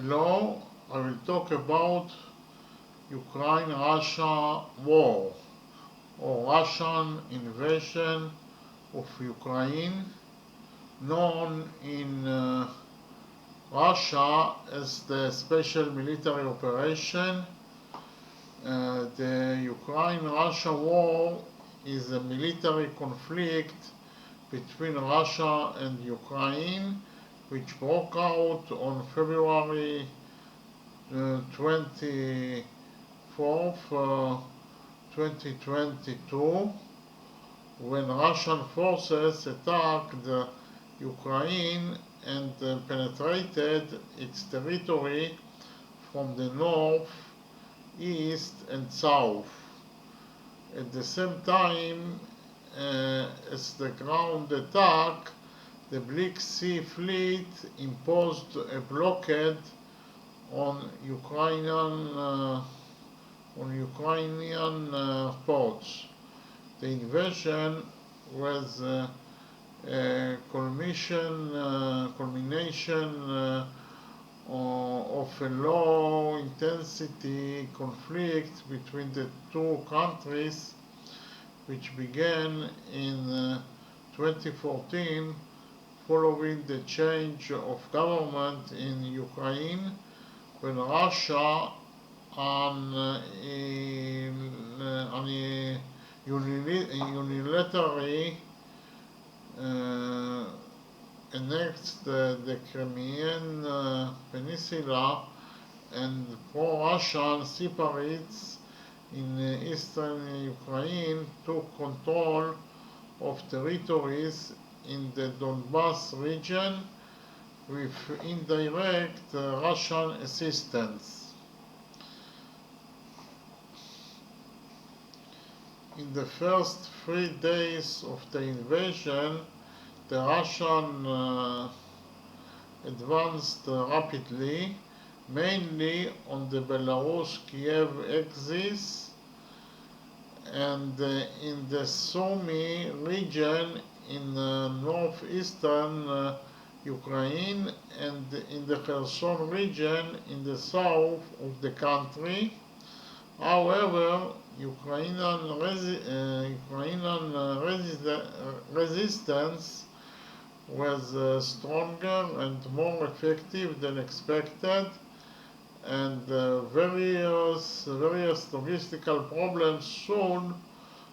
Hello, I will talk about Ukraine-Russia war or Russian invasion of Ukraine, known in Russia as the Special Military Operation. The Ukraine-Russia war is a military conflict between Russia and Ukraine, which broke out on February 24th, 2022, when Russian forces attacked Ukraine and penetrated its territory from the north, east and south. At the same time as the ground attack, the Black Sea Fleet imposed a blockade on Ukrainian ports. The invasion was a culmination of a low-intensity conflict between the two countries, which began in 2014 following the change of government in Ukraine, when Russia unilaterally annexed the Crimean Peninsula, and pro-Russian separatists in eastern Ukraine took control of territories in the Donbas region with indirect Russian assistance. In the first 3 days of the invasion, the Russian advanced rapidly, mainly on the Belarus-Kiev axis and in the Sumy region in northeastern Ukraine and in the Kherson region in the south of the country. However, Ukrainian resistance was stronger and more effective than expected, and various logistical problems soon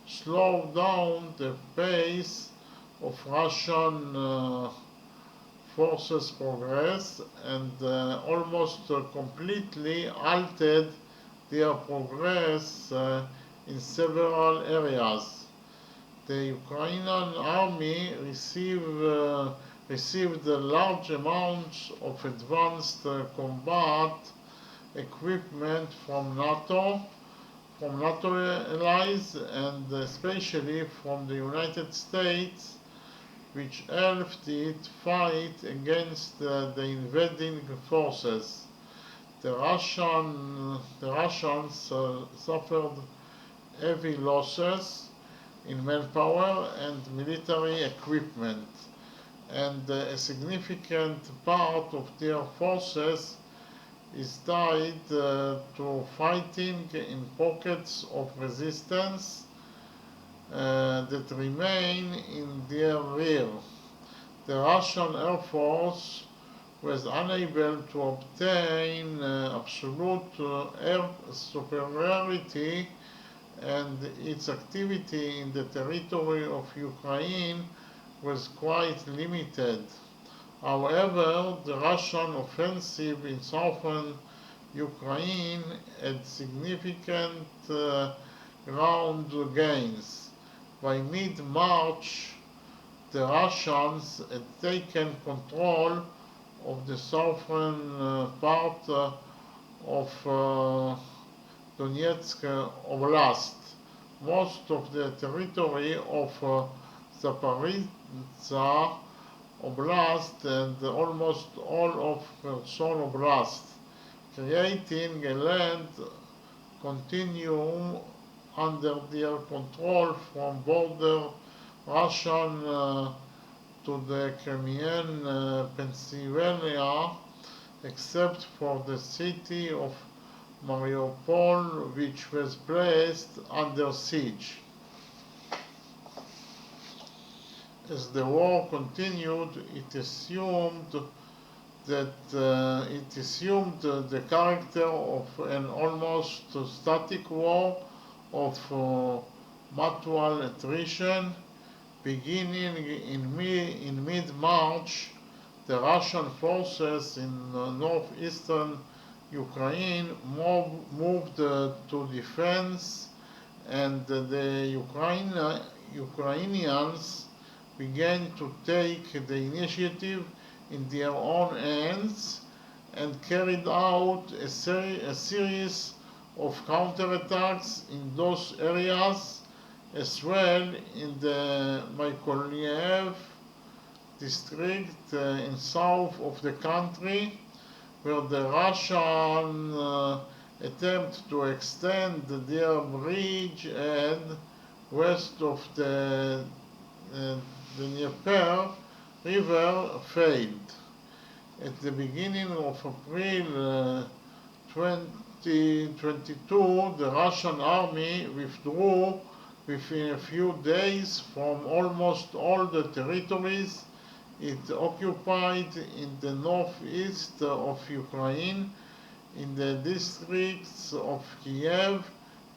slowed down the pace of Russian forces' progress and almost completely halted their progress in several areas. The Ukrainian army received large amounts of advanced combat equipment from NATO allies, and especially from the United States, which helped it fight against the invading forces. The Russians suffered heavy losses in manpower and military equipment, and a significant part of their forces is tied to fighting in pockets of resistance that remain in their rear. The Russian Air Force was unable to obtain absolute air superiority, and its activity in the territory of Ukraine was quite limited. However, the Russian offensive in southern Ukraine had significant ground gains. By mid-March, the Russians had taken control of the southern part of Donetsk Oblast. Most of the territory of Zaporizhzhia Oblast and almost all of Kherson Oblast, creating a land continuum under their control from border Russian to the Crimean Peninsula except for the city of Mariupol, which was placed under siege. As the war continued, it assumed the character of an almost static war of mutual attrition. Beginning in mid-March, the Russian forces in northeastern Ukraine moved to defense, and the Ukrainians began to take the initiative in their own hands and carried out a series of counterattacks in those areas, as well in the Mykolaiv district in south of the country, where the Russian attempt to extend their bridgehead west of the Dnieper River failed. At the beginning of April 2022, the Russian army withdrew within a few days from almost all the territories it occupied in the northeast of Ukraine, in the districts of Kiev,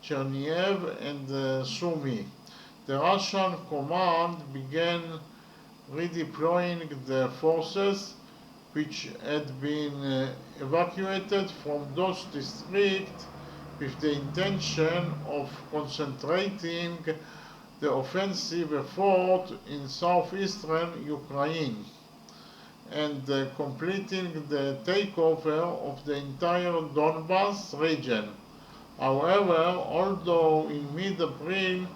Chernihiv, and Sumy. The Russian command began redeploying the forces which had been evacuated from those districts with the intention of concentrating the offensive effort in southeastern Ukraine and completing the takeover of the entire Donbas region. However, although in mid-April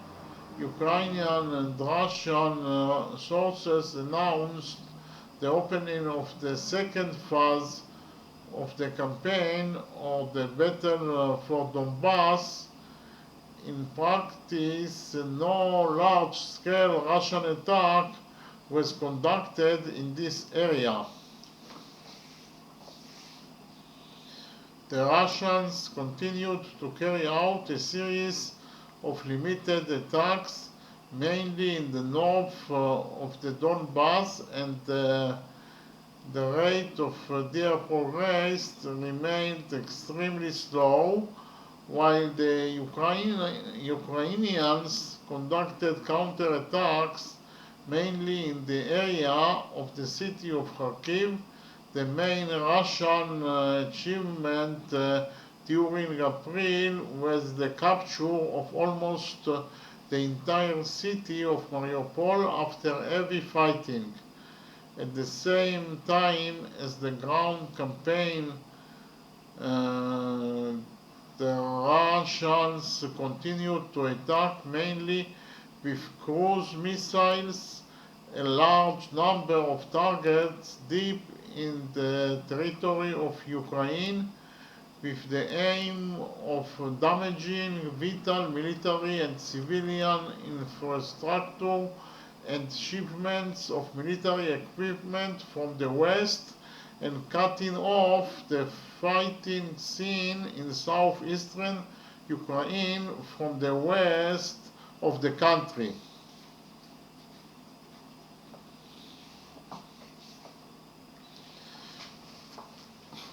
Ukrainian and Russian sources announced the opening of the second phase of the campaign, or the battle for Donbass, in practice no large-scale Russian attack was conducted in this area. The Russians continued to carry out a series of limited attacks, mainly in the north of the Donbass, and the rate of their progress remained extremely slow, while the Ukrainians conducted counterattacks mainly in the area of the city of Kharkiv. The main Russian achievement during April was the capture of almost the entire city of Mariupol after heavy fighting. At the same time as the ground campaign, the Russians continued to attack mainly with cruise missiles a large number of targets deep in the territory of Ukraine, with the aim of damaging vital military and civilian infrastructure and shipments of military equipment from the west, and cutting off the fighting scene in southeastern Ukraine from the west of the country.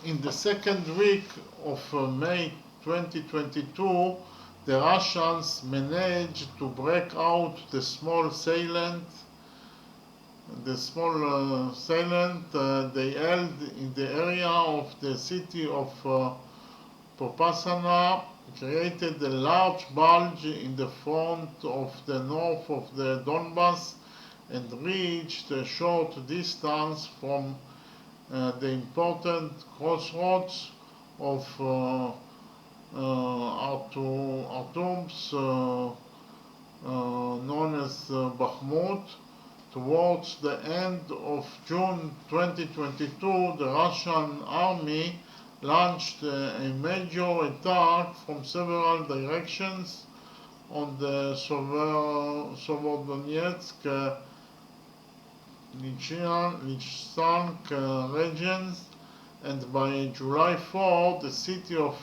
In the second week of May 2022, the Russians managed to break out the small salient they held in the area of the city of Popasna, created a large bulge in the front of the north of the Donbas, and reached a short distance from the important crossroads of Artyomsk, known as Bakhmut. Towards the end of June 2022, the Russian army launched a major attack from several directions on the Severodonetsk, Lysychansk regions, and by July 4, the city of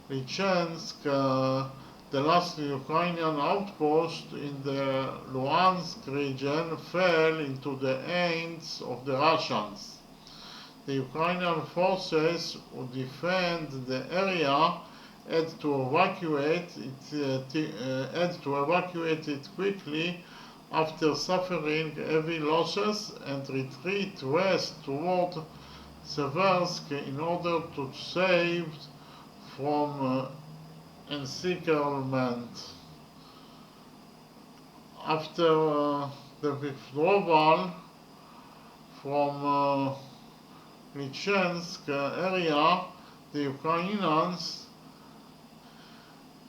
Lychansk, the last Ukrainian outpost in the Luhansk region, fell into the hands of the Russians. The Ukrainian forces who defend the area had to evacuate it quickly after suffering heavy losses and retreat west toward Seversk in order to save from encirclement. After the withdrawal from Lychansk area, the Ukrainians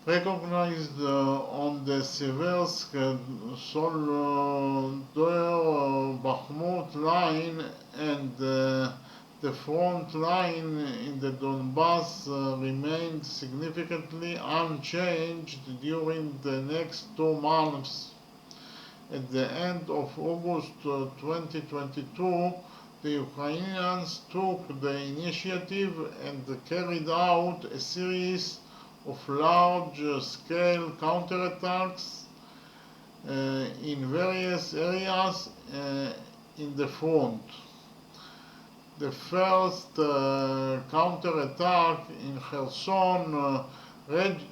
recognized on the Seversk Soledar Bakhmut line and the front line in the Donbass remained significantly unchanged during the next 2 months. At the end of August 2022, the Ukrainians took the initiative and carried out a series of large-scale counterattacks in various areas in the front. The first counterattack in Kherson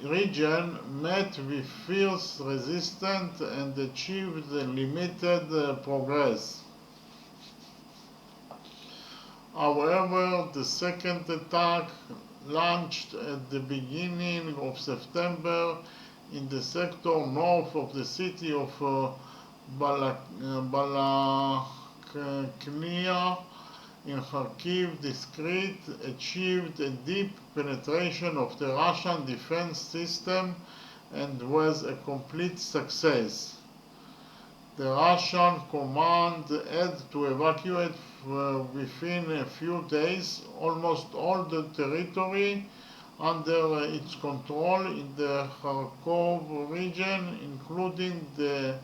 region met with fierce resistance and achieved limited progress. However, the second attack, launched at the beginning of September in the sector north of the city of Balaklia in Kharkiv district, achieved a deep penetration of the Russian defense system and was a complete success. The Russian command had to evacuate within a few days almost all the territory under its control in the Kharkov region, including the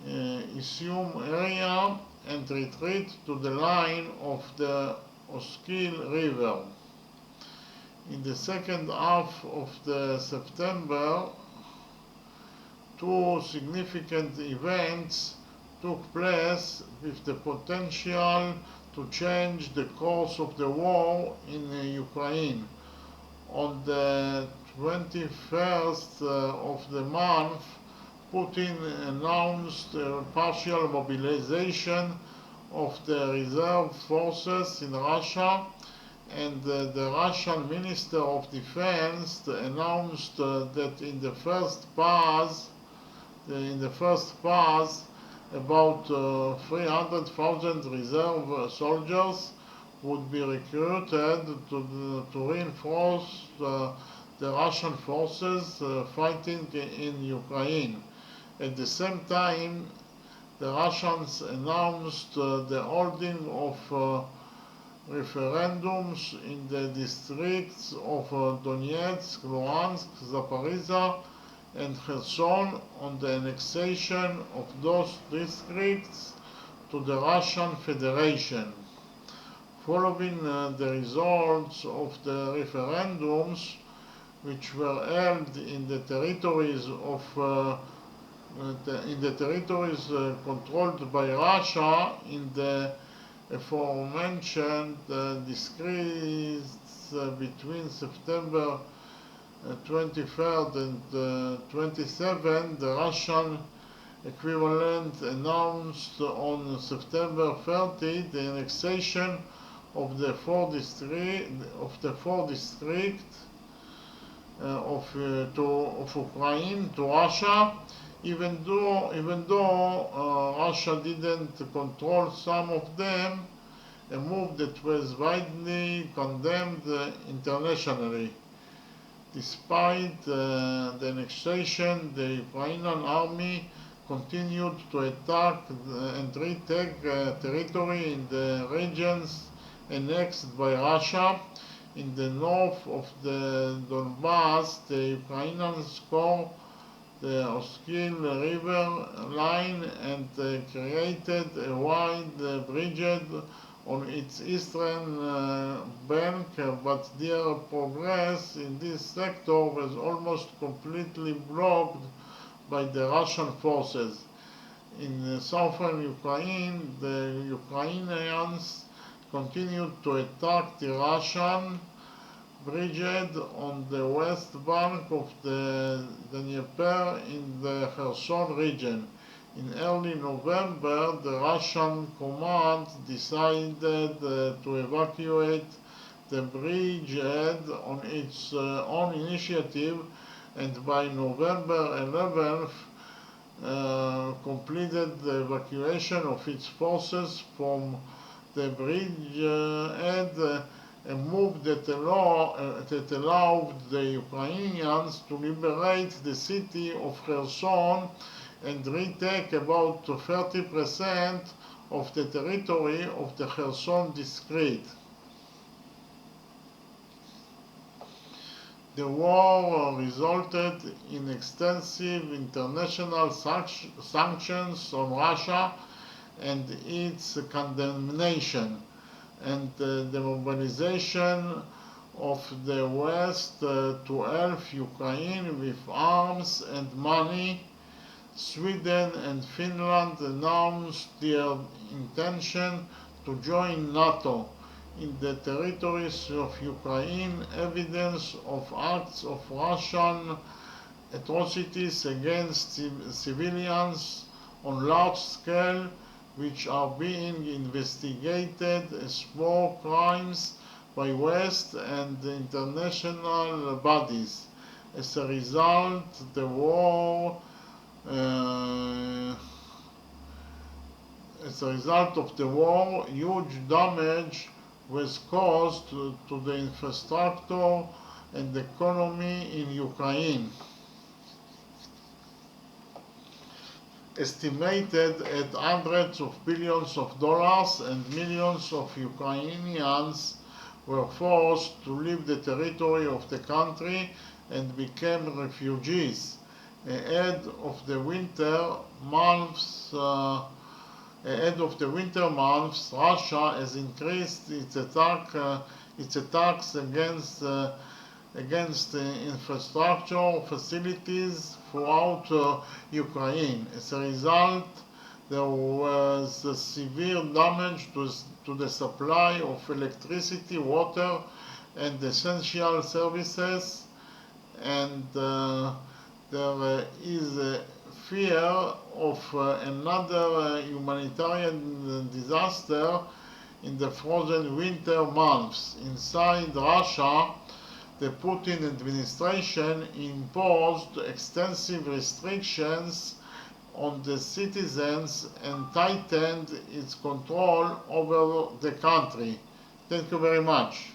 Izium area, and retreat to the line of the Oskil River. In the second half of September, 2 significant events took place with the potential to change the course of the war in Ukraine. On the 21st of the month, Putin announced a partial mobilization of the reserve forces in Russia, and the Russian Minister of Defense announced that in the first pass, about 300,000 reserve soldiers would be recruited to reinforce the Russian forces fighting in Ukraine. At the same time, the Russians announced the holding of referendums in the districts of Donetsk, Luhansk, Zaporizhia, and Kherson on the annexation of those districts to the Russian Federation. Following the results of the referendums, which were held in the territories controlled by Russia in the aforementioned districts between September 23rd and 27th, the Russian equivalent announced on September 30 the annexation of the four districts of Ukraine to Russia, even though Russia didn't control some of them, a move that was widely condemned internationally. Despite the annexation, the Ukrainian army continued to attack and retake territory in the regions annexed by Russia. In the north of the Donbass, the Ukrainians scored the Oskil River line and created a wide bridge on its eastern bank, but their progress in this sector was almost completely blocked by the Russian forces. In southern Ukraine, the Ukrainians continued to attack the Russian brigade on the west bank of the Dnieper in the Kherson region. In early November, the Russian command decided to evacuate the brigade on its own initiative, and by November 11th, completed the evacuation of its forces from the brigade, a move that allowed the Ukrainians to liberate the city of Kherson and retake about 30% of the territory of the Kherson district. The war resulted in extensive international sanctions on Russia and its condemnation, and the mobilization of the West to help Ukraine with arms and money. Sweden and Finland announced their intention to join NATO. In the territories of Ukraine, evidence of acts of Russian atrocities against civilians on large scale, which are being investigated as war crimes by West and international bodies. As a result, of the war, huge damage was caused to the infrastructure and economy in Ukraine. Estimated at hundreds of billions of dollars, and millions of Ukrainians were forced to leave the territory of the country and became refugees. Ahead of the winter months, Russia has increased its attacks against infrastructure facilities throughout Ukraine. As a result, there was severe damage to the supply of electricity, water, and essential services, and there is a fear of another humanitarian disaster in the frozen winter months. Inside Russia, the Putin administration imposed extensive restrictions on the citizens and tightened its control over the country. Thank you very much.